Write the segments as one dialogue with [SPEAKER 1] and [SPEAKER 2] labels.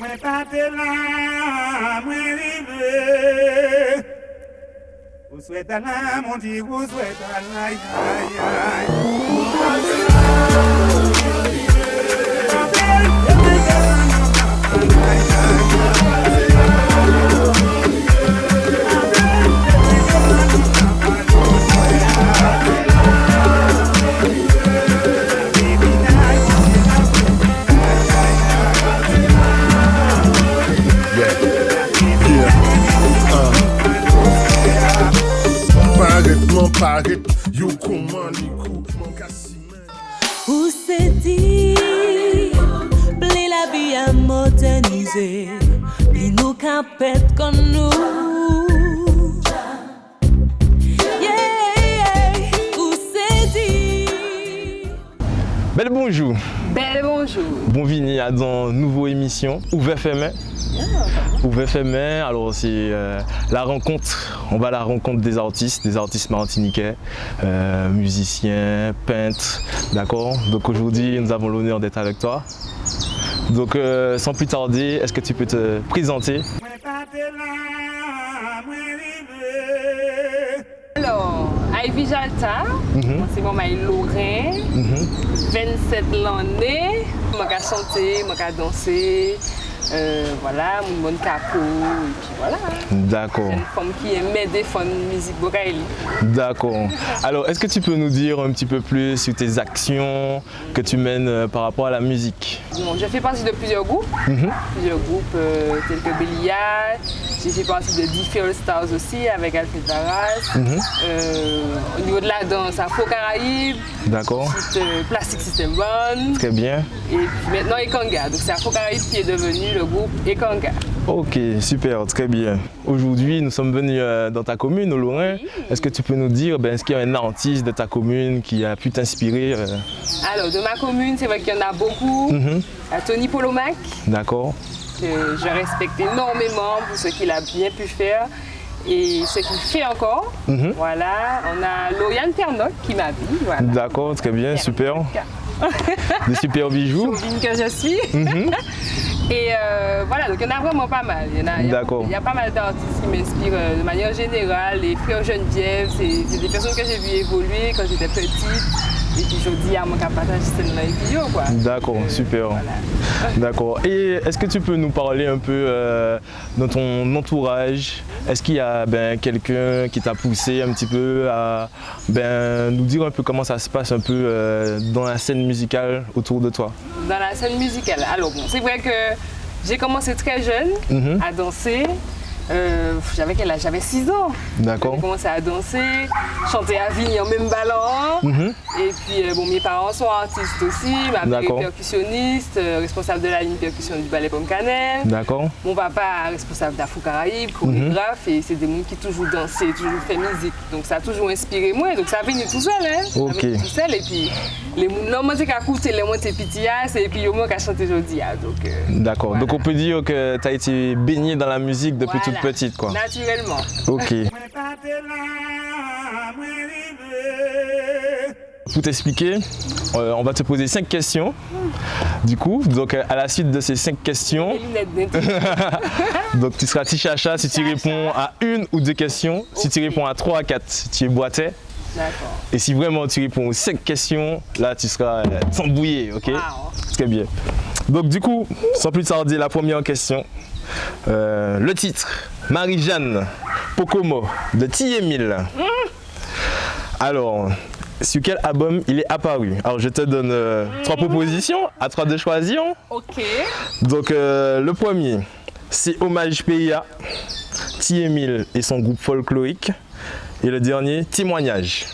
[SPEAKER 1] Mwen pate la, mwen rive. Ou souhaite la, mon Dieu, ou souhaite la, aïe, aïe, aïe. Ou pate la, mwen rive.
[SPEAKER 2] Yo comment l'écoute mon cassime.
[SPEAKER 3] Où c'est dit, pli la vie à moderniser, pli nous capette comme nous. Yeah, où c'est dit.
[SPEAKER 4] Bel bonjour.
[SPEAKER 5] Bel bonjour.
[SPEAKER 4] Bon vini à dans une nouvelle émission Ouvert Fermé. Ouvert Fermé, alors c'est la rencontre, on va à la rencontre des artistes martiniquais, musiciens, peintres, d'accord. Donc aujourd'hui nous avons l'honneur d'être avec toi. Donc sans plus tarder, est-ce que tu peux te présenter?
[SPEAKER 5] Alors, Ivy Jalta, c'est mon maï Lorrain, 27 l'année, je vais chanter, je vais danser. Voilà, mon bon capot, et puis voilà.
[SPEAKER 4] D'accord.
[SPEAKER 5] C'est une femme qui aime défendre la musique bocaïli.
[SPEAKER 4] D'accord. Alors, est-ce que tu peux nous dire un petit peu plus sur tes actions que tu mènes par rapport à la musique?
[SPEAKER 5] Bon, je fais partie de plusieurs groupes, tels que Béliard. J'ai fait partie de Different Stars aussi avec Alfred Varas. Au niveau de la danse, Afro-Caraïbe.
[SPEAKER 4] D'accord.
[SPEAKER 5] Plastic System Band.
[SPEAKER 4] Très bien.
[SPEAKER 5] Et puis maintenant Ekanga. Donc c'est Afro-Caraïbe qui est devenu le groupe Ekanga.
[SPEAKER 4] Ok, super, très bien. Aujourd'hui, nous sommes venus dans ta commune, au Lorrain. Oui. Est-ce que tu peux nous dire, est-ce qu'il y a un artiste de ta commune qui a pu t'inspirer?
[SPEAKER 5] Alors, de ma commune, c'est vrai qu'il y en a beaucoup. Tony Polomac.
[SPEAKER 4] D'accord.
[SPEAKER 5] Que je respecte énormément pour ce qu'il a bien pu faire et ce qu'il fait encore. Voilà, on a Lauriane Pernoc qui m'habille. Voilà.
[SPEAKER 4] D'accord, très bien, super. Des super bijoux.
[SPEAKER 5] Chauvine que je suis. Et voilà, donc il y en a vraiment pas mal. Il y a pas mal d'artistes qui m'inspirent de manière générale. Les frères Geneviève, c'est des personnes que j'ai vues évoluer quand j'étais petite. Et puis je dis à mon partage cette vidéo quoi.
[SPEAKER 4] D'accord, super. Voilà. D'accord. Et est-ce que tu peux nous parler un peu de ton entourage? Est-ce qu'il y a quelqu'un qui t'a poussé un petit peu à nous dire un peu comment ça se passe un peu dans la scène musicale autour de toi?
[SPEAKER 5] Dans la scène musicale, alors bon, c'est vrai que j'ai commencé très jeune à danser. J'avais quel âge? J'avais 6 ans.
[SPEAKER 4] D'accord.
[SPEAKER 5] J'ai commencé à danser, chanter à Avignon, même ballon. Et puis mes parents sont artistes aussi. Ma mère est percussionniste, responsable de la ligne percussion du ballet Pomme Cannelle.
[SPEAKER 4] D'accord.
[SPEAKER 5] Mon papa est responsable d'Afro-Caraïbe, chorégraphe, et c'est des gens qui toujours dansé, toujours fait musique. Donc ça a toujours inspiré moi. Donc ça a venu tout seul, hein.
[SPEAKER 4] Ok.
[SPEAKER 5] Ça a venu tout seul. Et puis les gens qui ont écouté, les gens qui étaient petits, et puis les gens qui ont chanté aujourd'hui.
[SPEAKER 4] D'accord. Voilà. Donc on peut dire que tu as été baigné dans la musique depuis toute petite, quoi.
[SPEAKER 5] Naturellement.
[SPEAKER 4] Ok. Pour t'expliquer, on va te poser 5 questions. Du coup, donc à la suite de ces 5 questions, donc tu seras tichacha si tu réponds à 1 ou 2 questions. Si tu réponds à 3 à 4, tu es boité.
[SPEAKER 5] D'accord.
[SPEAKER 4] Et si vraiment tu réponds aux 5 questions, là tu seras embouillé, ok? Wow. Très bien. Donc du coup, sans plus tarder, la première question. Le titre, Marie-Jeanne Pocomo de T.Emile. Alors, sur quel album il est apparu? Alors je te donne 3 propositions, à toi de choisir.
[SPEAKER 5] Ok.
[SPEAKER 4] Donc le premier, c'est Hommage PIA, T.Emile et son groupe folklorique. Et le dernier, Témoignage.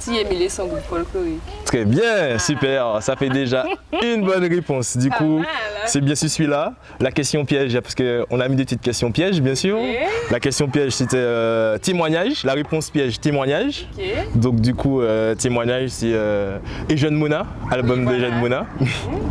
[SPEAKER 5] T.Emile et son groupe folklorique.
[SPEAKER 4] Très bien, super, ça fait déjà une bonne réponse. Du coup, c'est bien sûr celui-là. La question piège, parce qu'on a mis des petites questions pièges, bien sûr. Okay. La question piège, c'était témoignage. La réponse piège, témoignage. Okay. Donc du coup, témoignage, c'est Et Jeune Mona, album de Jeune Mona.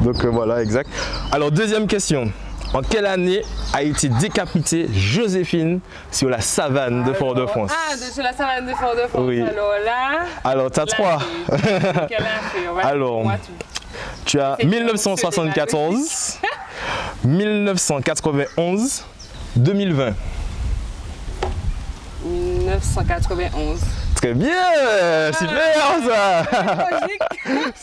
[SPEAKER 4] Donc voilà, exact. Alors, deuxième question. En quelle année a été décapitée Joséphine sur la savane de Fort-de-France?
[SPEAKER 5] Ah, sur la savane de Fort-de-France.
[SPEAKER 4] Oui.
[SPEAKER 5] Alors là.
[SPEAKER 4] Alors, tu as 3.
[SPEAKER 5] Quelle année?
[SPEAKER 4] Alors, tu as 1974, 1991, 2020.
[SPEAKER 5] 1991.
[SPEAKER 4] Très bien, super ça.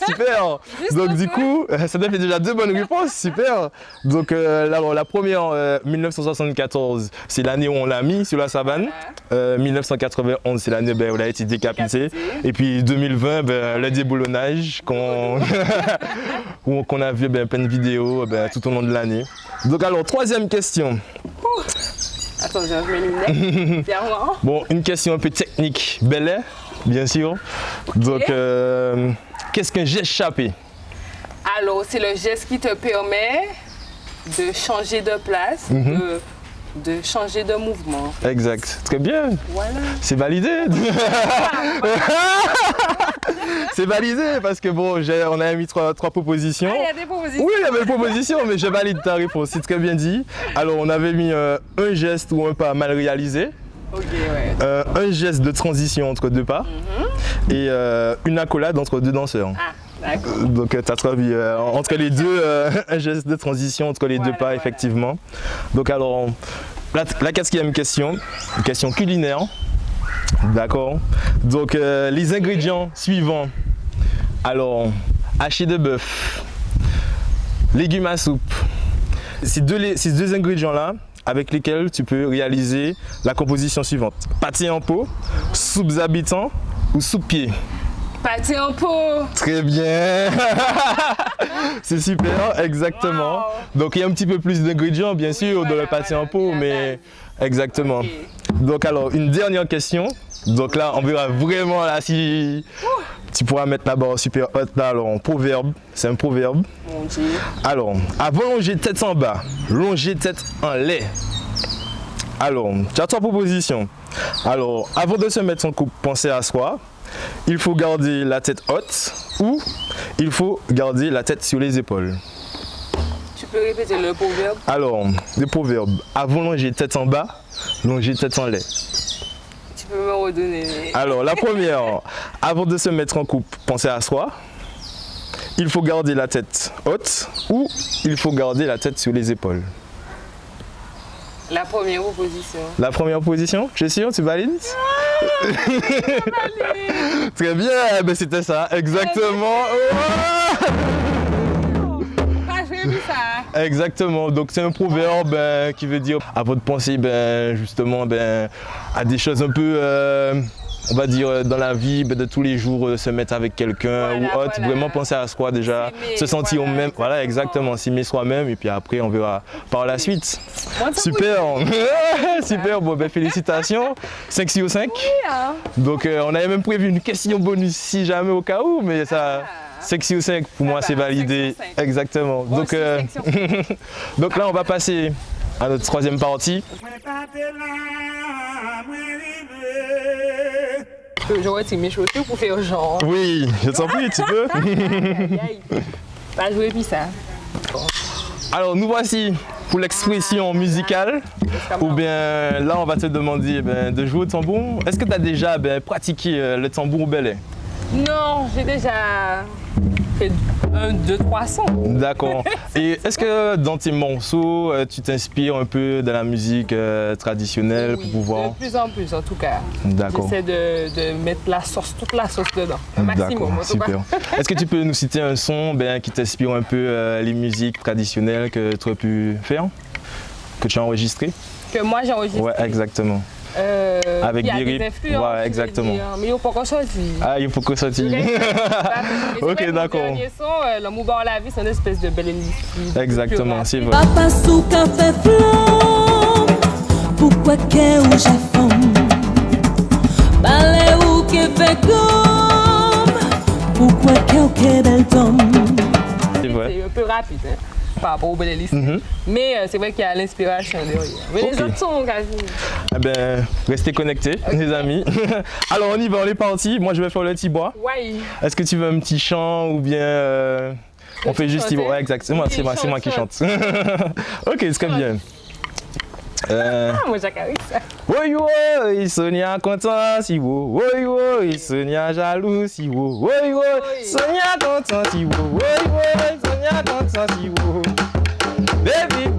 [SPEAKER 4] Super. Donc du coup, ça te fait déjà 2 bonnes réponses, super. Donc alors, la première, 1974, c'est l'année où on l'a mis sur la savane. 1991, c'est l'année où il a été décapité. Et puis 2020, le déboulonnage qu'on a vu plein de vidéos tout au long de l'année. Donc alors, troisième question.
[SPEAKER 5] Attends, je mets les lunettes.
[SPEAKER 4] Bon, une question un peu technique, Belay, bien sûr. Donc, qu'est-ce qu'un geste chapé?
[SPEAKER 5] Alors, c'est le geste qui te permet de changer de place, de changer de mouvement.
[SPEAKER 4] Exact. Très bien.
[SPEAKER 5] Voilà.
[SPEAKER 4] C'est validé. C'est validé parce que bon, on a mis trois propositions.
[SPEAKER 5] Ah, il y a des propositions.
[SPEAKER 4] Oui, il y avait des propositions, mais je valide ta réponse. C'est très bien dit. Alors, on avait mis un geste ou un pas mal réalisé.
[SPEAKER 5] Ok, ouais.
[SPEAKER 4] Un geste de transition entre 2 pas et une accolade entre 2 danseurs.
[SPEAKER 5] Ah, d'accord.
[SPEAKER 4] Donc, tu as traduit entre les deux, un geste de transition entre les 2 pas, effectivement. Donc, alors, la 4e question, une question culinaire. D'accord. Donc, les ingrédients suivants. Alors, hachis de bœuf, légumes à soupe. Ces deux ingrédients-là avec lesquels tu peux réaliser la composition suivante. Pâté en pot, soupe habitant ou soupe pied.
[SPEAKER 5] Pâté en pot.
[SPEAKER 4] Très bien. C'est super, exactement.
[SPEAKER 5] Wow.
[SPEAKER 4] Donc, il y a un petit peu plus d'ingrédients, bien sûr, dans le pâté en pot, mais exactement.
[SPEAKER 5] Okay.
[SPEAKER 4] Donc, alors, une dernière question. Donc là, on verra vraiment là si tu pourras mettre la barre super haute là. Alors, en proverbe, c'est un proverbe.
[SPEAKER 5] Mon Dieu.
[SPEAKER 4] Alors, avant longer tête en bas, longer tête en lait. Alors, tu as 3 propositions. Alors, avant de se mettre en couple, pensez à soi. Il faut garder la tête haute ou il faut garder la tête sur les épaules.
[SPEAKER 5] Tu peux répéter le proverbe?
[SPEAKER 4] Alors, le proverbe, avant longer tête en bas, longer tête en lait.
[SPEAKER 5] Tu peux me redonner?
[SPEAKER 4] Alors, la première, avant de se mettre en couple, pensez à soi. Il faut garder la tête haute ou il faut garder la tête sur les épaules.
[SPEAKER 5] La première proposition.
[SPEAKER 4] La première position, je suis sûr, tu valides? Très bien, ben c'était ça, exactement.
[SPEAKER 5] Ah, j'ai vu ça.
[SPEAKER 4] Exactement, donc c'est un proverbe qui veut dire avant de penser justement à des choses un peu, on va dire dans la vie de tous les jours, se mettre avec quelqu'un ou autre, vraiment penser à soi déjà, se sentir même, voilà exactement, s'aimer soi-même et puis après on verra par la suite. Super, super, bon félicitations, 5 sur 5.
[SPEAKER 5] Oui, hein.
[SPEAKER 4] Donc on avait même prévu une question bonus si jamais au cas où, mais ça... 5 sur 5 pour moi c'est validé, exactement.
[SPEAKER 5] Bon,
[SPEAKER 4] Donc, donc là on va passer à notre 3e partie.
[SPEAKER 5] Je retire mes chaussures pour faire genre.
[SPEAKER 4] Oui, je t'en prie, tu peux.
[SPEAKER 5] Pas jouer puis ça.
[SPEAKER 4] Alors nous voici pour l'expression musicale, ou bien là on va te demander de jouer au tambour. Est-ce que tu as déjà pratiqué le tambour au belay?
[SPEAKER 5] Non, j'ai déjà fait 1, 2, 3 sons.
[SPEAKER 4] D'accord. Et est-ce que dans tes morceaux, tu t'inspires un peu de la musique traditionnelle
[SPEAKER 5] Oui,
[SPEAKER 4] pour pouvoir...
[SPEAKER 5] de plus en plus en tout cas.
[SPEAKER 4] D'accord.
[SPEAKER 5] J'essaie de mettre la sauce, toute la sauce dedans, un maximum en tout
[SPEAKER 4] super.
[SPEAKER 5] cas.
[SPEAKER 4] Est-ce que tu peux nous citer un son qui t'inspire un peu les musiques traditionnelles que tu as pu faire, que tu as enregistré?
[SPEAKER 5] Que moi j'ai enregistré.
[SPEAKER 4] Ouais, exactement. Avec
[SPEAKER 5] il y a
[SPEAKER 4] des
[SPEAKER 5] des
[SPEAKER 4] rips.
[SPEAKER 5] influences,
[SPEAKER 4] Ouais, exactement.
[SPEAKER 5] mais il faut pas qu'on choisisse.
[SPEAKER 4] Ah, il faut que ça tire. Ok, d'accord.
[SPEAKER 5] Le dernier son, le Moubar la vie, c'est une espèce de belle émission.
[SPEAKER 4] Exactement, c'est vrai.
[SPEAKER 3] Papa sou café flan, pourquoi qu'est ou j'affam? Balé ou qu'est fait gomme, pourquoi qu'est bel tom?
[SPEAKER 4] C'est vrai.
[SPEAKER 5] C'est un peu rapide, hein, par rapport au bel mais c'est vrai qu'il y a l'inspiration derrière. Mais les autres sont quasi.
[SPEAKER 4] Restez connectés, les amis. Alors on y va, on est parti. Moi je vais faire le petit bois.
[SPEAKER 5] Ouais.
[SPEAKER 4] Est-ce que tu veux un petit chant ou bien on fait juste
[SPEAKER 5] chanter?
[SPEAKER 4] Ouais, exactement, c'est moi qui chante. Ok, c'est très bien.
[SPEAKER 5] Moi j'ai carré ça.
[SPEAKER 4] Oui, oui, Sonia content si vous. Oui, oui, Sonia jaloux si vous. Oui, oui, Sonia content si vous. Oui, oui, Sonia content si vous. Baby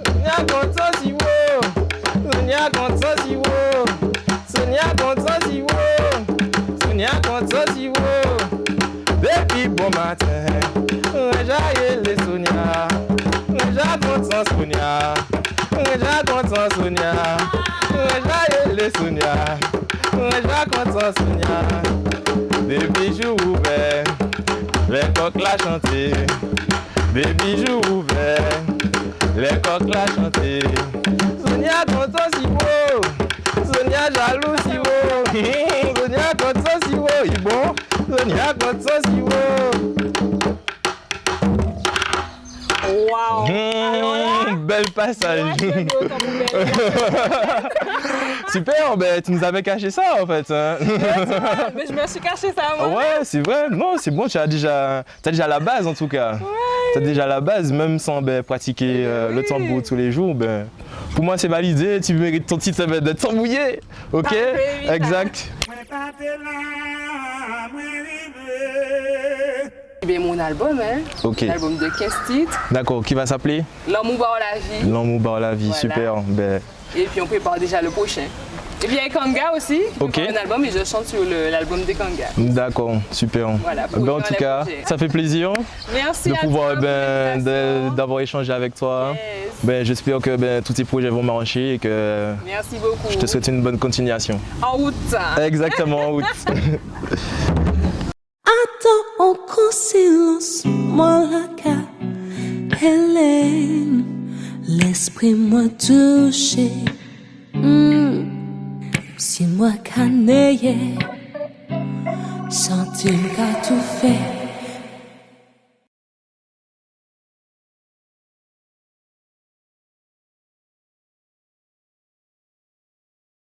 [SPEAKER 4] Sonia content si wo. Sonia content si wo. Sonia content si wo. Sonia content si wo. Depuis bon matin, j'ai les Sonia. J'ai content Sonia. J'ai content Sonia. J'ai les Sonia. J'ai content Sonia. Des bijoux ouverts, les coques la chanter. Des bijoux ouverts, les coques la chanter. Sonia content si beau, Sonia jaloux si beau. Sonia content si beau, il bon. Sonia content si beau. Waouh! Bel passage. Super, ben, tu nous avais caché ça en fait. Hein.
[SPEAKER 5] Mais je me suis caché ça moi.
[SPEAKER 4] Ouais, c'est vrai. Non, c'est bon, tu as déjà la base en tout cas. Ouais. Tu as déjà la base, même sans pratiquer le tambour tous les jours. Ben, pour moi, c'est validé. Tu mérites ton titre d'être sans mouillé. Ok? Exact.
[SPEAKER 5] Ben, mon album, hein.
[SPEAKER 4] Okay.
[SPEAKER 5] Un album de 15 titres.
[SPEAKER 4] D'accord, qui va s'appeler?
[SPEAKER 5] L'amour barre la vie.
[SPEAKER 4] L'amour barre la vie, voilà. Super. Ben...
[SPEAKER 5] Et puis on prépare déjà le prochain. Et puis il y a Kanga aussi,
[SPEAKER 4] okay.
[SPEAKER 5] Un album et je chante sur l'album de Kanga.
[SPEAKER 4] D'accord, super.
[SPEAKER 5] Voilà,
[SPEAKER 4] ben, en tout cas, ça fait plaisir.
[SPEAKER 5] Merci
[SPEAKER 4] de pouvoir d'avoir échangé avec toi.
[SPEAKER 5] Yes.
[SPEAKER 4] Ben, j'espère que tous tes projets vont marcher et que
[SPEAKER 5] merci beaucoup.
[SPEAKER 4] Je te souhaite une bonne continuation.
[SPEAKER 5] En route.
[SPEAKER 4] Exactement, en route.
[SPEAKER 3] Attends encore silence, moi la ca Hélène, l'esprit m'a touché. Si moi caneye, senti qu'a tout fait.